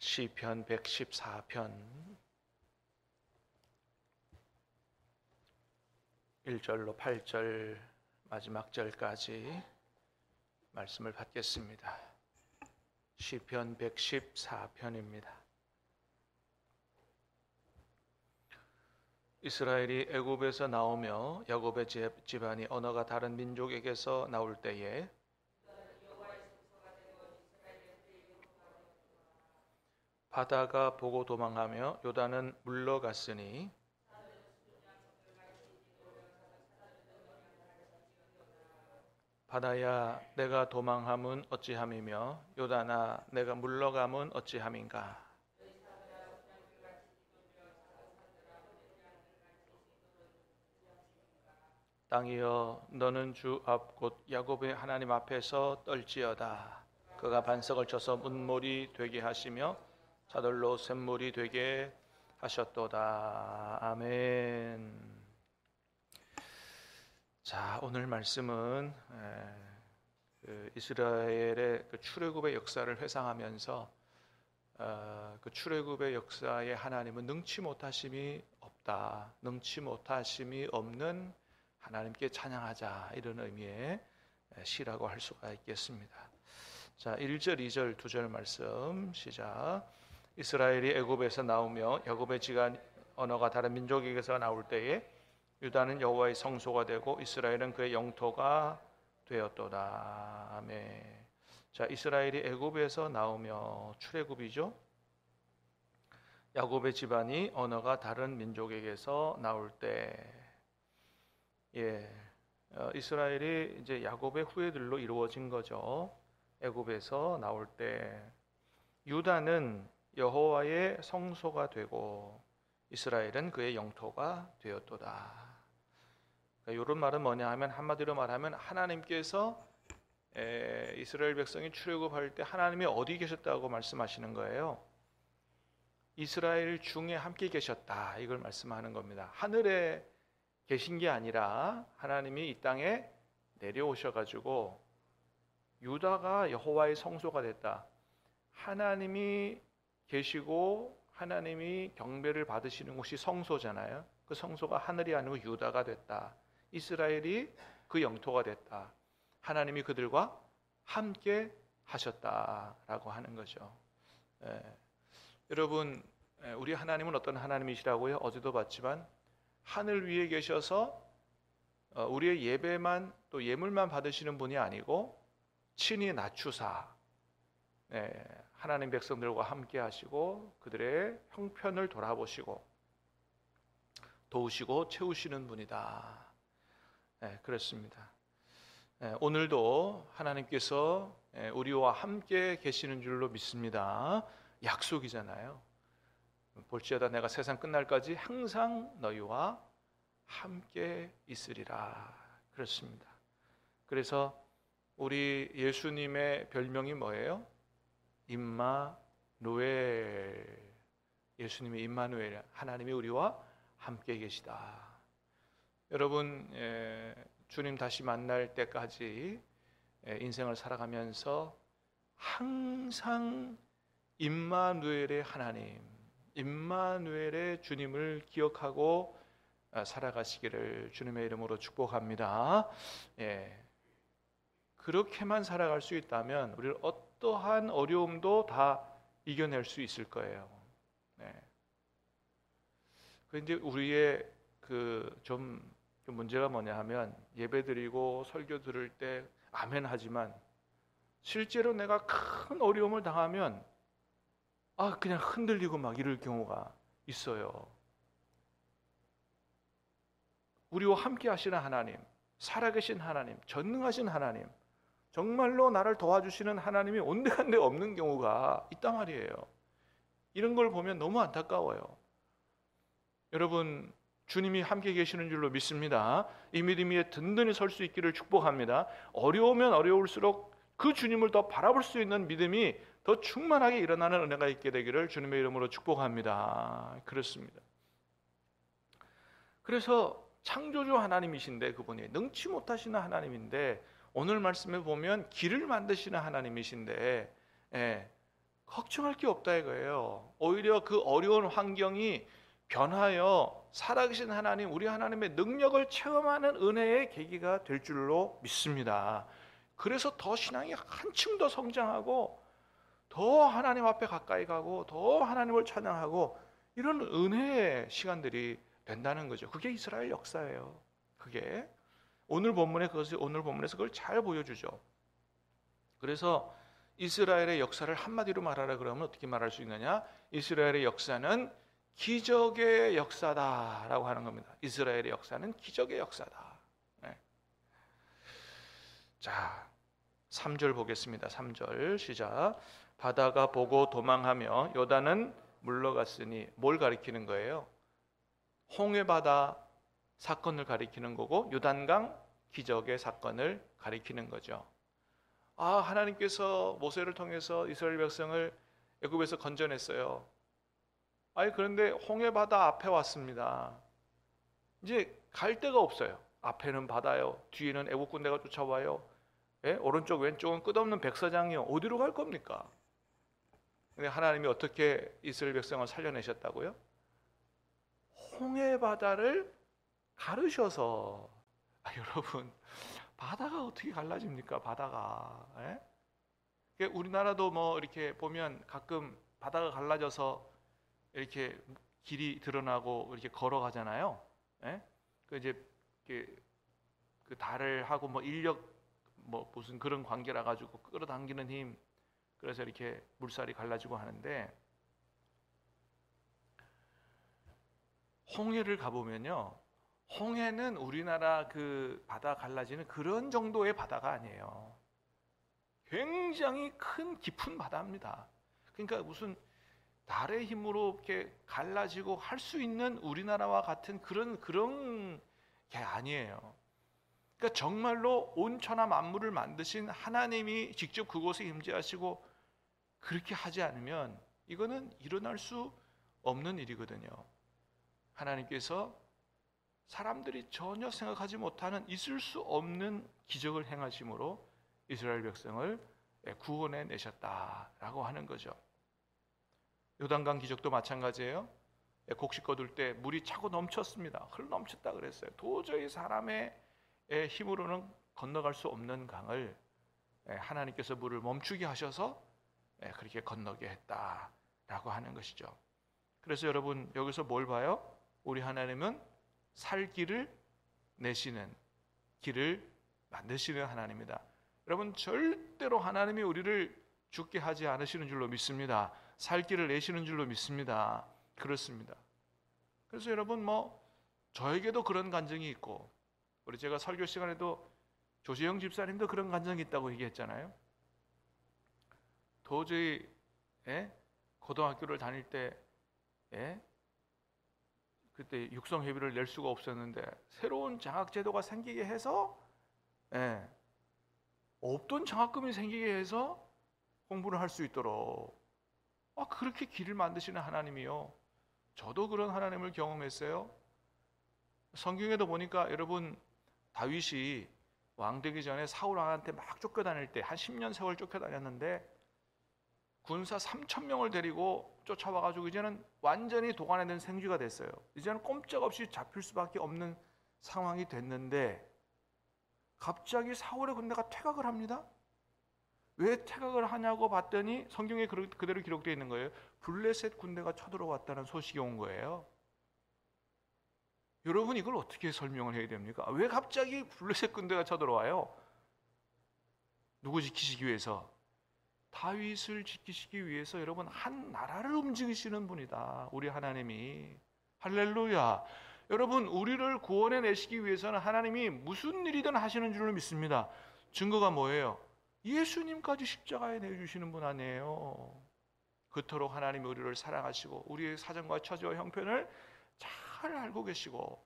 시편 114편 1절로 8절 마지막 절까지 말씀을 받겠습니다. 시편 114편입니다. 이스라엘이 애굽에서 나오며 야곱의 집안이 언어가 다른 민족에게서 나올 때에 바다가 보고 도망하며 요단은 물러갔으니 바다야 내가 도망함은 어찌함이며 요단아 내가 물러감은 어찌함인가. 땅이여 너는 주 앞 곧 야곱의 하나님 앞에서 떨지어다. 그가 반석을 쳐서 문물이 되게 하시며 사들로 샘물이 되게 하셨도다. 아멘. 자, 오늘 말씀은 이스라엘의 출애굽의 역사를 회상하면서 그 출애굽의 역사에 하나님은 능치 못하심이 없다. 능치 못하심이 없는 하나님께 찬양하자, 이런 의미의 시라고 할 수가 있겠습니다. 자, 1절, 2절, 2절 말씀 시작. 이스라엘이 애굽에서 나오며 야곱의 집안 언어가 다른 민족에게서 나올 때에 유다는 여호와의 성소가 되고 이스라엘은 그의 영토가 되었도다. 아멘. 자, 이스라엘이 애굽에서 나오며 출애굽이죠. 야곱의 집안이 언어가 다른 민족에게서 나올 때, 이스라엘이 이제 야곱의 후예들로 이루어진 거죠. 애굽에서 나올 때 유다는 여호와의 성소가 되고 이스라엘은 그의 영토가 되었도다. 그러니까 이런 말은 뭐냐 하면, 한마디로 말하면 하나님께서 이스라엘 백성이 출애굽할 때 하나님이 어디 계셨다고 말씀하시는 거예요. 이스라엘 중에 함께 계셨다, 이걸 말씀하는 겁니다. 하늘에 계신 게 아니라 하나님이 이 땅에 내려오셔가지고 유다가 여호와의 성소가 됐다. 하나님이 계시고 하나님이 경배를 받으시는 곳이 성소잖아요. 그 성소가 하늘이 아니고 유다가 됐다. 이스라엘이 그 영토가 됐다. 하나님이 그들과 함께 하셨다라고 하는 거죠. 여러분, 우리 하나님은 어떤 하나님이시라고요? 어제도 봤지만 하늘 위에 계셔서 우리의 예배만 또 예물만 받으시는 분이 아니고 친히 낮추사 하나님 백성들과 함께 하시고 그들의 형편을 돌아보시고 도우시고 채우시는 분이다. 그렇습니다. 오늘도 하나님께서 우리와 함께 계시는 줄로 믿습니다. 약속이잖아요. 볼지어다 내가 세상 끝날까지 항상 너희와 함께 있으리라. 그렇습니다. 그래서 우리 예수님의 별명이 뭐예요? 임마누엘. 예수님이 임마누엘, 하나님이 우리와 함께 계시다. 여러분, 주님 다시 만날 때까지 인생을 살아가면서 항상 임마누엘의 하나님, 임마누엘의 주님을 기억하고 살아가시기를 주님의 이름으로 축복합니다. 그렇게만 살아갈 수 있다면 우리를 어떠한 어려움도 다 이겨낼 수 있을 거예요. 그런데 우리의 좀 문제가 뭐냐 하면, 예배 드리고 설교 들을 때 아멘 하지만 실제로 내가 큰 어려움을 당하면 그냥 흔들리고 막 이럴 경우가 있어요. 우리와 함께 하시는 하나님, 살아계신 하나님, 전능하신 하나님, 정말로 나를 도와주시는 하나님이 온데간데 없는 경우가 있단 말이에요. 이런 걸 보면 너무 안타까워요. 여러분, 주님이 함께 계시는 줄로 믿습니다. 이 믿음 위에 든든히 설 수 있기를 축복합니다. 어려우면 어려울수록 그 주님을 더 바라볼 수 있는 믿음이 더 충만하게 일어나는 은혜가 있게 되기를 주님의 이름으로 축복합니다. 그렇습니다. 그래서 창조주 하나님이신데, 그분이 능치 못하시는 하나님인데, 오늘 말씀에 보면 길을 만드시는 하나님이신데, 걱정할 게 없다 이거예요. 오히려 그 어려운 환경이 변하여 살아계신 하나님, 우리 하나님의 능력을 체험하는 은혜의 계기가 될 줄로 믿습니다. 그래서 더 신앙이 한층 더 성장하고 더 하나님 앞에 가까이 가고 더 하나님을 찬양하고 이런 은혜의 시간들이 된다는 거죠. 그게 이스라엘 역사예요. 그게 오늘 본문에서 그걸 잘 보여주죠. 그래서 이스라엘의 역사를 한마디로 말하라 그러면 어떻게 말할 수 있느냐? 이스라엘의 역사는 기적의 역사다라고 하는 겁니다. 이스라엘의 역사는 기적의 역사다. 네. 자, 3절 보겠습니다. 3절 시작. 바다가 보고 도망하며 요단은 물러갔으니 뭘 가리키는 거예요? 홍해바다 사건을 가리키는 거고 요단강 기적의 사건을 가리키는 거죠. 하나님께서 모세를 통해서 이스라엘 백성을 애굽에서 건져냈어요. 그런데 홍해바다 앞에 왔습니다. 이제 갈 데가 없어요. 앞에는 바다요, 뒤에는 애국 군대가 쫓아와요. 오른쪽 왼쪽은 끝없는 백사장이요. 어디로 갈 겁니까? 근데 하나님이 어떻게 이스라엘 백성을 살려내셨다고요? 홍해바다를 가르셔서. 여러분, 바다가 어떻게 갈라집니까? 바다가. 우리나라도 뭐 이렇게 보면 가끔 바다가 갈라져서 이렇게 길이 드러나고 이렇게 걸어가잖아요. 그 이제 그 달을 하고 뭐 인력 뭐 무슨 그런 관계라 가지고 끌어당기는 힘, 그래서 이렇게 물살이 갈라지고 하는데, 홍해를 가보면요, 홍해는 우리나라 그 바다 갈라지는 그런 정도의 바다가 아니에요. 굉장히 큰 깊은 바다입니다. 그러니까 무슨 달의 힘으로 이렇게 갈라지고 할 수 있는 우리나라와 같은 그런 게 아니에요. 그러니까 정말로 온 천하 만물을 만드신 하나님이 직접 그곳에 임재하시고 그렇게 하지 않으면 이거는 일어날 수 없는 일이거든요. 하나님께서 사람들이 전혀 생각하지 못하는 있을 수 없는 기적을 행하심으로 이스라엘 백성을 구원해 내셨다라고 하는 거죠. 요단강 기적도 마찬가지예요. 곡식 거둘 때 물이 차고 넘쳤습니다. 흘러 넘쳤다 그랬어요. 도저히 사람의 힘으로는 건너갈 수 없는 강을 하나님께서 물을 멈추게 하셔서 그렇게 건너게 했다라고 하는 것이죠. 그래서 여러분, 여기서 뭘 봐요? 우리 하나님은 살 길을 내시는, 길을 만드시는 하나님이다. 여러분, 절대로 하나님이 우리를 죽게 하지 않으시는 줄로 믿습니다. 살 길을 내시는 줄로 믿습니다. 그렇습니다. 그래서 여러분, 뭐 저에게도 그런 간증이 있고, 우리 제가 설교 시간에도 조재영 집사님도 그런 간증이 있다고 얘기했잖아요. 도저히 고등학교를 다닐 때 그때 육성회비를 낼 수가 없었는데 새로운 장학제도가 생기게 해서 없던 장학금이 생기게 해서 공부를 할 수 있도록 그렇게 길을 만드시는 하나님이요. 저도 그런 하나님을 경험했어요. 성경에도 보니까 여러분, 다윗이 왕 되기 전에 사울 왕한테 막 쫓겨다닐 때 한 10년 세월 쫓겨다녔는데 군사 3,000명을 데리고 쫓아와가지고 이제는 완전히 도관에 생쥐가 됐어요. 이제는 꼼짝없이 잡힐 수밖에 없는 상황이 됐는데 갑자기 사울의 군대가 퇴각을 합니다. 왜 퇴각을 하냐고 봤더니 성경에 그대로 기록되어 있는 거예요. 블레셋 군대가 쳐들어왔다는 소식이 온 거예요. 여러분, 이걸 어떻게 설명을 해야 됩니까? 왜 갑자기 블레셋 군대가 쳐들어와요? 누구 지키시기 위해서? 다윗을 지키시기 위해서. 여러분, 한 나라를 움직이시는 분이다, 우리 하나님이. 할렐루야. 여러분, 우리를 구원해 내시기 위해서는 하나님이 무슨 일이든 하시는 줄로 믿습니다. 증거가 뭐예요? 예수님까지 십자가에 내주시는 분 아니에요. 그토록 하나님이 우리를 사랑하시고 우리의 사정과 처지와 형편을 잘 알고 계시고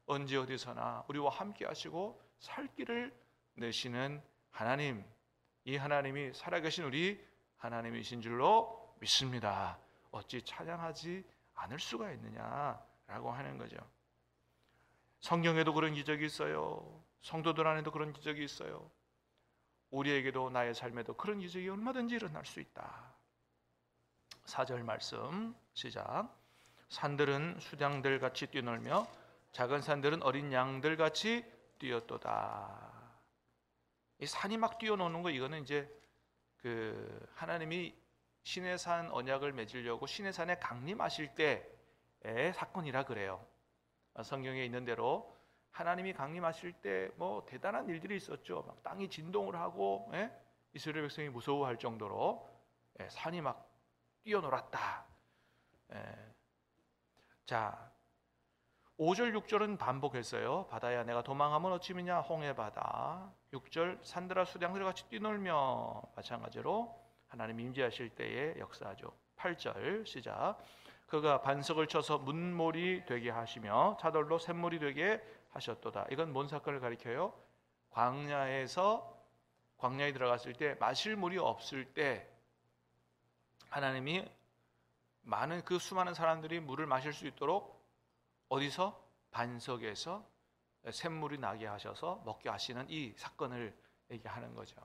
언제 어디서나 우리와 함께 하시고 살 길을 내시는 하나님, 이 하나님이 살아계신 우리 하나님이신 줄로 믿습니다. 어찌 찬양하지 않을 수가 있느냐라고 하는 거죠. 성경에도 그런 기적이 있어요. 성도들 안에도 그런 기적이 있어요. 우리에게도, 나의 삶에도 그런 기적이 얼마든지 일어날 수 있다. 4절 말씀 시작. 산들은 수량들 같이 뛰놀며 작은 산들은 어린 양들 같이 뛰었도다. 이 산이 막 뛰어노는 거, 이거는 이제 그 하나님이 시내산 언약을 맺으려고 시내산에 강림하실 때의 사건이라 그래요. 성경에 있는 대로 하나님이 강림하실 때 뭐 대단한 일들이 있었죠. 막 땅이 진동을 하고, 이스라엘 백성이 무서워할 정도로 산이 막 뛰어놀았다. 자, 5절 6절은 반복했어요. 바다야 내가 도망하면 어찌미냐 홍해바다. 6절 산들아 수량들 같이 뛰놀며, 마찬가지로 하나님 임재하실 때의 역사죠. 8절 시작. 그가 반석을 쳐서 문물이 되게 하시며 차돌로 샘물이 되게 하셨도다. 이건 뭔 사건을 가리켜요? 광야에 들어갔을 때 마실 물이 없을 때 하나님이 많은 그 수많은 사람들이 물을 마실 수 있도록 어디서? 반석에서 샘물이 나게 하셔서 먹게 하시는 이 사건을 얘기하는 거죠.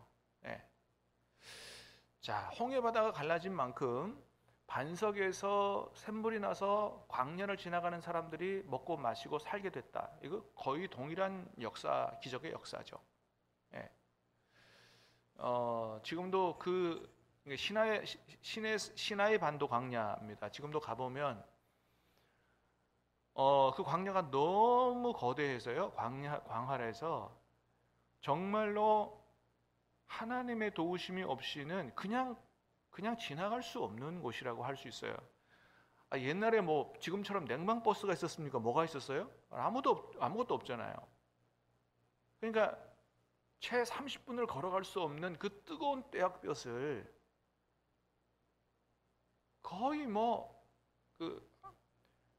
자, 홍해바다가 갈라진 만큼 반석에서 샘물이 나서 광야를 지나가는 사람들이 먹고 마시고 살게 됐다. 이거 거의 동일한 역사, 기적의 역사죠. 지금도 그 시나이 반도 광야입니다. 지금도 가보면 그 광야가 너무 거대해서요. 광활해서 정말로 하나님의 도우심이 없이는 그냥 지나갈 수 없는 곳이라고 할 수 있어요. 옛날에 뭐 지금처럼 냉방버스가 있었습니까? 뭐가 있었어요? 아무것도 없잖아요. 그러니까 채 30분을 걸어갈 수 없는 그 뜨거운 떼약볕을 거의 그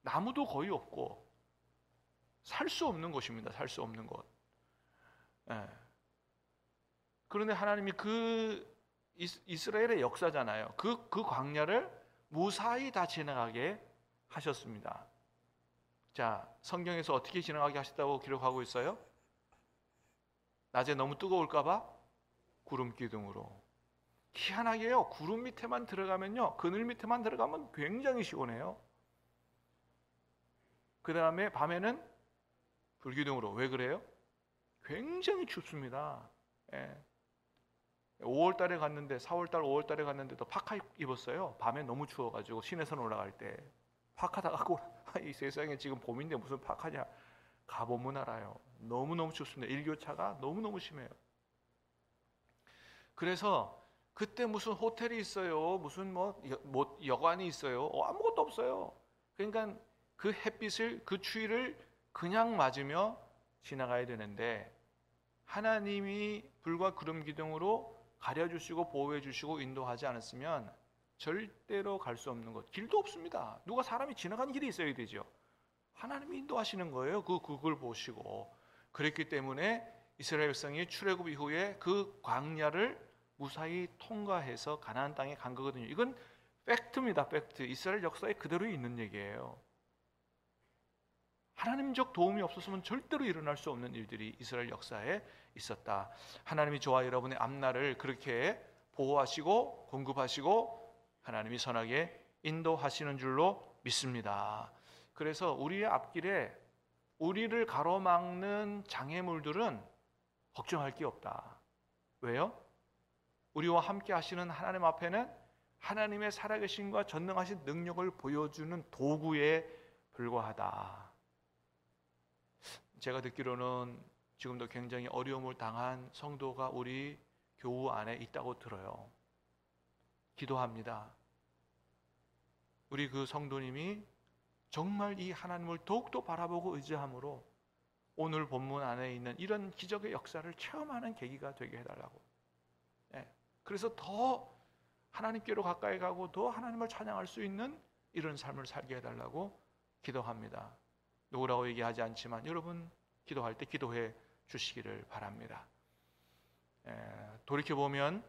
나무도 거의 없고 살 수 없는 곳입니다. 살 수 없는 곳. 그런데 하나님이 그 이스라엘의 역사잖아요. 그 광야를 무사히 다 지나가게 하셨습니다. 자, 성경에서 어떻게 지나가게 하셨다고 기록하고 있어요? 낮에 너무 뜨거울까봐 구름 기둥으로. 희한하게요. 구름 밑에만 들어가면요, 그늘 밑에만 들어가면 굉장히 시원해요. 그 다음에 밤에는 불기둥으로. 왜 그래요? 굉장히 춥습니다. 5월달에 갔는데 4월달 5월달에 갔는데도 파카 입었어요. 밤에 너무 추워가지고 시내선 올라갈 때 파카 다 갖고 이 세상에 지금 봄인데 무슨 파카냐. 가보면 알아요. 너무너무 춥습니다. 일교차가 너무너무 심해요. 그래서 그때 무슨 호텔이 있어요, 무슨 뭐 여관이 있어요? 아무것도 없어요. 그러니까 그 햇빛을, 그 추위를 그냥 맞으며 지나가야 되는데 하나님이 불과 구름 기둥으로 가려주시고 보호해주시고 인도하지 않았으면 절대로 갈 수 없는 곳, 길도 없습니다. 누가 사람이 지나가는 길이 있어야 되죠. 하나님이 인도하시는 거예요. 그걸 보시고. 그랬기 때문에 이스라엘 백성이 출애굽 이후에 그 광야를 무사히 통과해서 가나안 땅에 간 거거든요. 이건 팩트입니다. 팩트. 이스라엘 역사에 그대로 있는 얘기예요. 하나님적 도움이 없었으면 절대로 일어날 수 없는 일들이 이스라엘 역사에 있었다. 하나님이 저와 여러분의 앞날을 그렇게 보호하시고 공급하시고 하나님이 선하게 인도하시는 줄로 믿습니다. 그래서 우리의 앞길에 우리를 가로막는 장애물들은 걱정할 게 없다. 왜요? 우리와 함께 하시는 하나님 앞에는 하나님의 살아계신과 전능하신 능력을 보여주는 도구에 불과하다. 제가 듣기로는 지금도 굉장히 어려움을 당한 성도가 우리 교우 안에 있다고 들어요. 기도합니다. 우리 그 성도님이 정말 이 하나님을 더욱더 바라보고 의지함으로 오늘 본문 안에 있는 이런 기적의 역사를 체험하는 계기가 되게 해달라고. 그래서 더 하나님께로 가까이 가고 더 하나님을 찬양할 수 있는 이런 삶을 살게 해달라고 기도합니다. 누구라고 얘기하지 않지만 여러분 기도할 때 기도해 주시기를 바랍니다. 돌이켜보면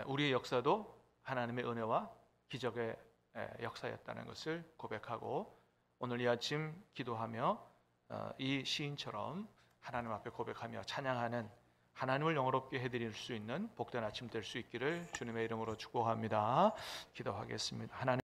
우리의 역사도 하나님의 은혜와 기적의 역사였다는 것을 고백하고 오늘 이 아침 기도하며 이 시인처럼 하나님 앞에 고백하며 찬양하는 하나님을 영화롭게 해드릴 수 있는 복된 아침 될 수 있기를 주님의 이름으로 축복합니다. 기도하겠습니다. 하나님